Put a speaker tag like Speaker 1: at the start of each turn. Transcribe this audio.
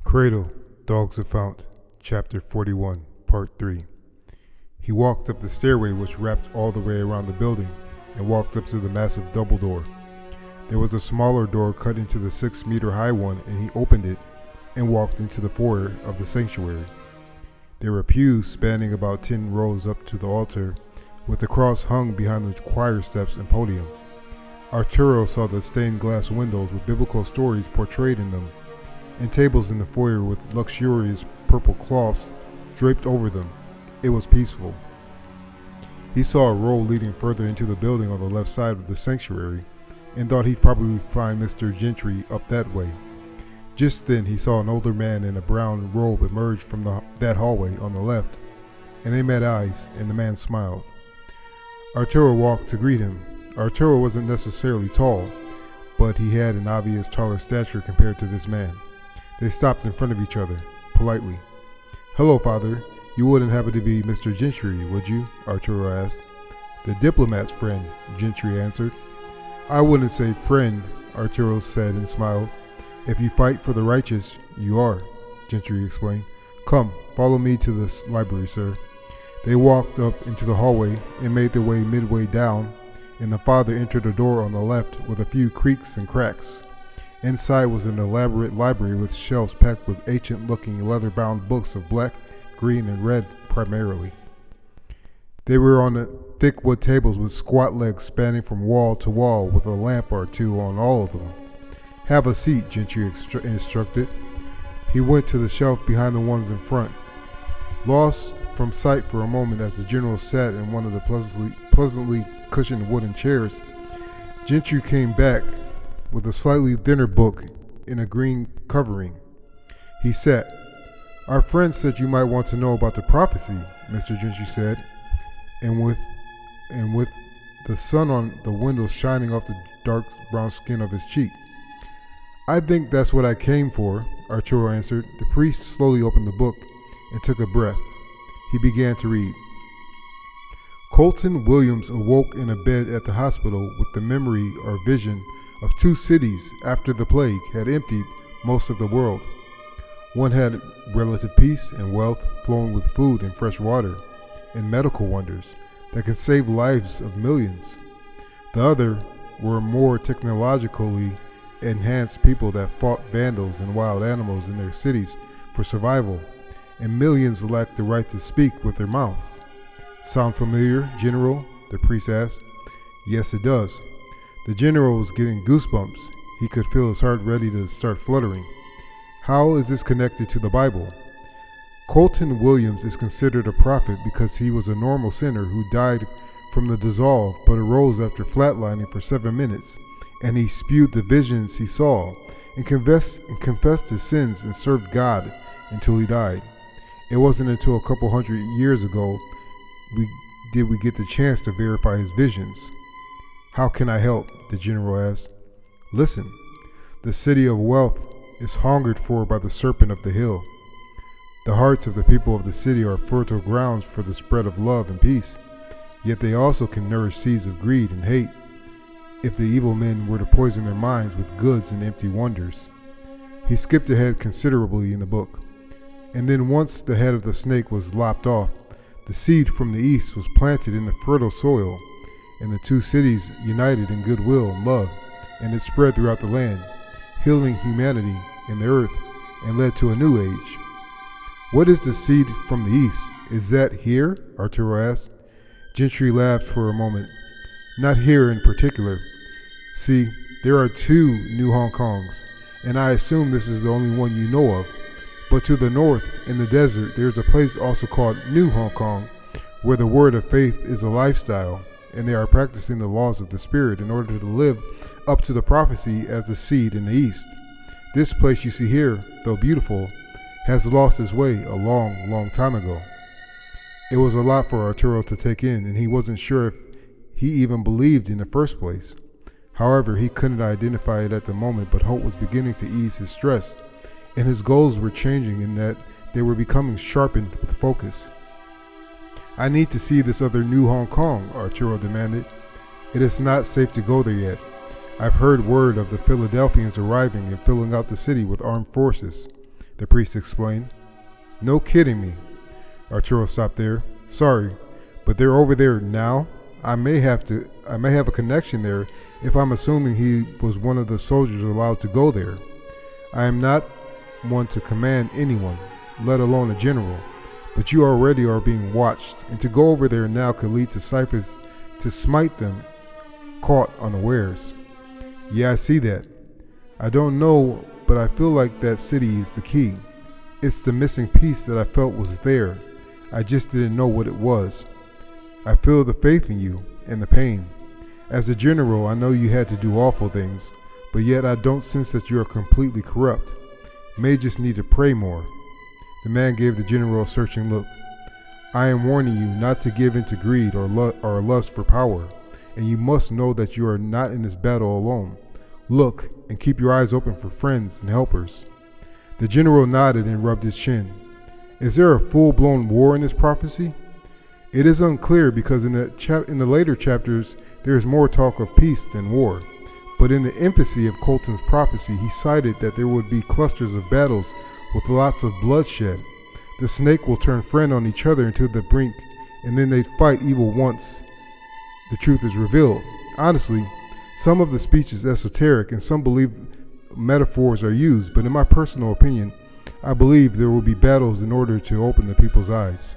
Speaker 1: Cradle, Dogs of Fount, Chapter 41, Part 3. He walked up the stairway which wrapped all the way around the building and walked up to the massive double door. There was a smaller door cut into the 6-meter-high one, and he opened it and walked into the foyer of the sanctuary. There were pews spanning about 10 rows up to the altar, with the cross hung behind the choir steps and podium. Arturo saw the stained glass windows with biblical stories portrayed in them, and tables in the foyer with luxurious purple cloths draped over them. It was peaceful. He saw a road leading further into the building on the left side of the sanctuary, and thought he'd probably find Mr. Gentry up that way. Just then he saw an older man in a brown robe emerge from that hallway on the left, and they met eyes, and the man smiled. Arturo walked to greet him. Arturo wasn't necessarily tall, but he had an obvious taller stature compared to this man. They stopped in front of each other, politely. "Hello, Father. You wouldn't happen to be Mr. Gentry, would you?" Arturo asked. "The diplomat's friend," Gentry answered. "I wouldn't say friend," Arturo said and smiled. "If you fight for the righteous, you are," Gentry explained. "Come, follow me to the library, sir." They walked up into the hallway and made their way midway down, and the father entered a door on the left with a few creaks and cracks. Inside was an elaborate library with shelves packed with ancient-looking leather-bound books of black, green, and red primarily. They were on the thick wood tables with squat legs spanning from wall to wall with a lamp or two on all of them. "Have a seat," Gentry instructed. He went to the shelf behind the ones in front. Lost from sight for a moment as the general sat in one of the pleasantly cushioned wooden chairs, Gentry came back with a slightly thinner book in a green covering. He sat. "Our friend said you might want to know about the prophecy," Mr. Gentry said, and with the sun on the window shining off the dark brown skin of his cheek. "I think that's what I came for," Arturo answered. The priest slowly opened the book and took a breath. He began to read. Colton Williams awoke in a bed at the hospital with the memory or vision of 2 cities after the plague had emptied most of the world. One had relative peace and wealth flowing with food and fresh water and medical wonders that could save lives of millions. The other were more technologically enhanced people that fought vandals and wild animals in their cities for survival, and millions lacked the right to speak with their mouths. "Sound familiar, General?" the priest asked. "Yes, it does." The general was getting goosebumps. He could feel his heart ready to start fluttering. "How is this connected to the Bible?" Colton Williams is considered a prophet because he was a normal sinner who died from the dissolve but arose after flatlining for 7 minutes, and he spewed the visions he saw and confessed his sins and served God until he died. It wasn't until a couple hundred years ago did we get the chance to verify his visions. "How can I help?" the general asked. "Listen, the city of wealth is hungered for by the serpent of the hill. The hearts of the people of the city are fertile grounds for the spread of love and peace, yet they also can nourish seeds of greed and hate if the evil men were to poison their minds with goods and empty wonders." He skipped ahead considerably in the book, and then once the head of the snake was lopped off, the seed from the east was planted in the fertile soil, and the 2 cities united in goodwill and love, and it spread throughout the land, healing humanity and the earth, and led to a new age. "What is the seed from the east? Is that here?" Arturo asked. Gentry laughed for a moment. "Not here in particular. See, there are 2 New Hong Kongs, and I assume this is the only one you know of. But to the north, in the desert, there's a place also called New Hong Kong, where the word of faith is a lifestyle, and they are practicing the laws of the Spirit in order to live up to the prophecy as the seed in the east. This place you see here, though beautiful, has lost its way a long, long time ago." It was a lot for Arturo to take in, and he wasn't sure if he even believed in the first place. However, he couldn't identify it at the moment, but hope was beginning to ease his stress, and his goals were changing in that they were becoming sharpened with focus. "I need to see this other New Hong Kong," Arturo demanded. "It is not safe to go there yet. I've heard word of the Philadelphians arriving and filling out the city with armed forces. the priest explained. No kidding me. Arturo stopped there. Sorry, but they're over there now? I may have a connection there if I'm assuming he was one of the soldiers allowed to go there. I am not one to command anyone, let alone a general, but you already are being watched, and to go over there now could lead to ciphers to smite them caught unawares. Yeah, I see that. I don't know, but I feel like that city is the key. It's the missing piece that I felt was there. I just didn't know what it was. I feel the faith in you and the pain. As a general, I know you had to do awful things, but yet I don't sense that you are completely corrupt. May just need to pray more. The man gave the general a searching look. I am warning you not to give in to greed or lust for power, and you must know that you are not in this battle alone. Look and keep your eyes open for friends and helpers. The general nodded and rubbed his chin. Is there a full-blown war in this prophecy? It is unclear because in the later chapters there is more talk of peace than war. But in the infancy of Colton's prophecy, he cited that there would be clusters of battles with lots of bloodshed. The snake will turn friend on each other until the brink, and then they'd fight evil once the truth is revealed. Honestly, some of the speech is esoteric and some believe metaphors are used, but in my personal opinion, I believe there will be battles in order to open the people's eyes.